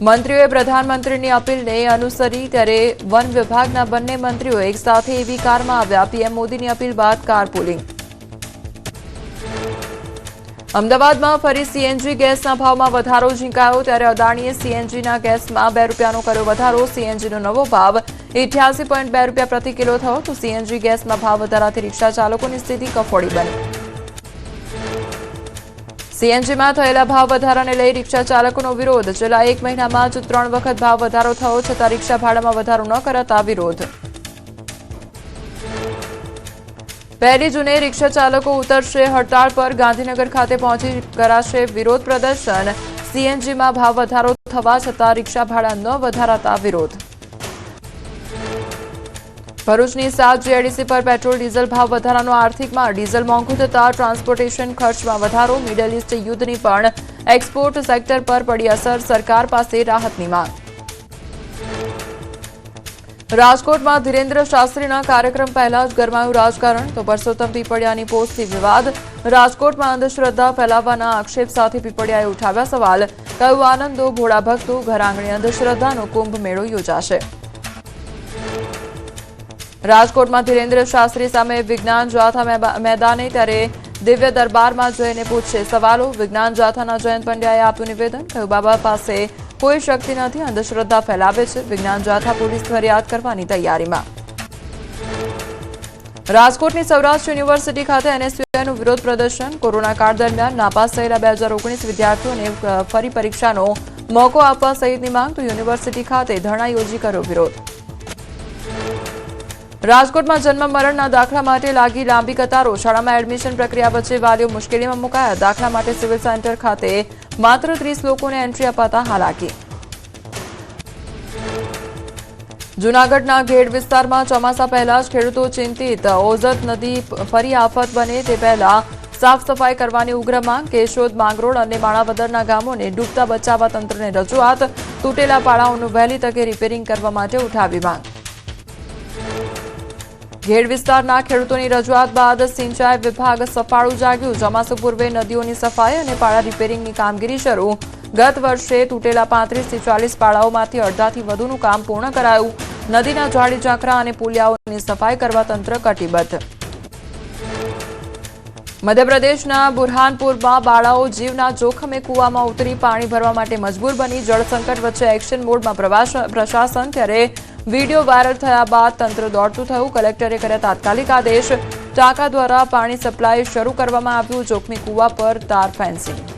મંત્રીઓએ પ્રધાનમંત્રીની અપીલને અનુસરી ત્યારે વન વિભાગના બંને મંત્રીઓ એકસાથે એવી કારમાં આવ્યા. પીએમ મોદીની અપીલ બાદ કારપુલિંગ. અમદાવાદમાં ફરી સીએનજી ગેસના ભાવમાં વધારો ઝીંકાયો ત્યારે અદાણીએ સીએનજીના ગેસમાં ₹2નો કર્યો વધારો. સીએનજીનો નવો ભાવ 88.2 રૂપિયા પ્રતિ કિલો થયો તો સીએનજી ગેસમાં ભાવ વધારાથી રિક્ષા ચાલકોની સ્થિતિ કફોડી બની. સીએનજીમાં થયેલા ભાવ વધારાને લઈ રિક્ષા ચાલકોનો વિરોધ. છેલ્લા 1 મહિનામાં જ 3 વખત ભાવ વધારો થયો છતાં રિક્ષા ભાડામાં વધારો ન કરાતા વિરોધ. 1 જૂને રિક્ષા ચાલકો ઉતરશે હડતાળ પર. ગાંધીનગર ખાતે પહોંચી કરાશે વિરોધ પ્રદર્શન. સીએનજીમાં ભાવ વધારો થવા છતાં રિક્ષા ભાડા ન વધારાતા વિરોધ. ભરૂચની 7 જીઆઈડીસી પર પેટ્રોલ ડીઝલ ભાવ વધારાનો આર્થિકમાં. ડીઝલ મોંઘું થતાં ટ્રાન્સપોર્ટેશન ખર્ચમાં વધારો. મિડલ ઇસ્ટ યુદ્ધની પણ એક્સપોર્ટ સેક્ટર પર પડી અસર. સરકાર પાસે રાહતની માંગ. રાજકોટમાં ધીરેન્દ્ર શાસ્ત્રીના કાર્યક્રમ પહેલા જ ગરમાયું રાજકારણ તો પરસોત્તમ પીપળિયાની પોસ્ટથી વિવાદ. રાજકોટમાં અંધશ્રદ્ધા ફેલાવવાના આક્ષેપ સાથે પીપળિયાએ ઉઠાવ્યા સવાલ. કહ્યું આનંદો ભોળા ભક્તો ઘર આંગણે અંધશ્રદ્ધાનો કુંભ મેળો યોજાશે. રાજકોટમાં ધીરેન્દ્ર શાસ્ત્રી સામે વિજ્ઞાન જાથા મેદાને ત્યારે દિવ્ય દરબારમાં જઈને પૂછશે સવાલો. વિજ્ઞાન જાથાના જયંત પંડ્યાએ આપ્યું નિવેદન. કહ્યું બાબા પાસે કોઈ શક્તિ નથી, અંધશ્રદ્ધા ફેલાવે છે. વિજ્ઞાન જાથા પોલીસ ફરિયાદ કરવાની તૈયારીમાં. રાજકોટની સૌરાષ્ટ્ર યુનિવર્સિટી ખાતે એનએસયુઆઈનું વિરોધ પ્રદર્શન. કોરોના કાળ દરમિયાન નાપાસ થયેલા 2019 વિદ્યાર્થીઓને ફરી પરીક્ષાનો મોકો આપવા સહિતની માંગ તો યુનિવર્સિટી ખાતે ધરણા યોજી કર્યો વિરોધ. રાજકોટમાં જન્મ મરણના દાખલા માટે લાગી લાંબી કતારો. શાળામાં એડમિશન પ્રક્રિયા વચ્ચે વાલીઓ મુશ્કેલીમાં મુકાયા. દાખલા માટે સિવિલ સેન્ટર ખાતે માત્ર 30 લોકોને એન્ટ્રી અપાતા હાલાકી. જૂનાગઢના ઘેડ વિસ્તારમાં ચોમાસા પહેલા જ ખેડૂતો ચિંતિત. ઓઝત નદી ફરી આફત બને તે પહેલા સાફ સફાઈ કરવાની ઉગ્ર માંગ. કેશોદ, માંગરોળ અને માણાવદરના ગામોને ડૂબતા બચાવવા તંત્રને રજૂઆત. તૂટેલા પાળાઓનું વહેલી તકે રિપેરિંગ કરવા માટે ઉઠાવી માંગ. ઘેડ વિસ્તારના ખેડૂતોની રજૂઆત બાદ સિંચાઈ વિભાગ સફાળું જાગ્યું. ચોમાસુ પૂર્વે નદીઓની સફાઈ અને પાળા રિપેરિંગની કામગીરી શરૂ. ગત વર્ષે તૂટેલા 35 થી 40 પાળાઓમાંથી અડધાથી વધુનું કામ પૂર્ણ કરાયું. નદીના જાળી ઝાંખરા અને પુલિયાઓની સફાઈ કરવા તંત્ર કટિબદ્ધ. મધ્યપ્રદેશના બુરહાનપુરમાં બાળાઓ જીવના જોખમે કૂવામાં ઉતરી પાણી ભરવા માટે મજબૂર બની. જળસંકટ વચ્ચે એક્શન મોડમાં પ્રશાસન. ત્યારે વિડીયો વાયરલ થયા બાદ તંત્ર દોડતું થયું. કલેક્ટરે કર્યા તાત્કાલિક આદેશ. ટાંકા દ્વારા પાણી સપ્લાય શરૂ કરવામાં આવ્યું. જોખમી કૂવા પર તાર ફેન્સિંગ.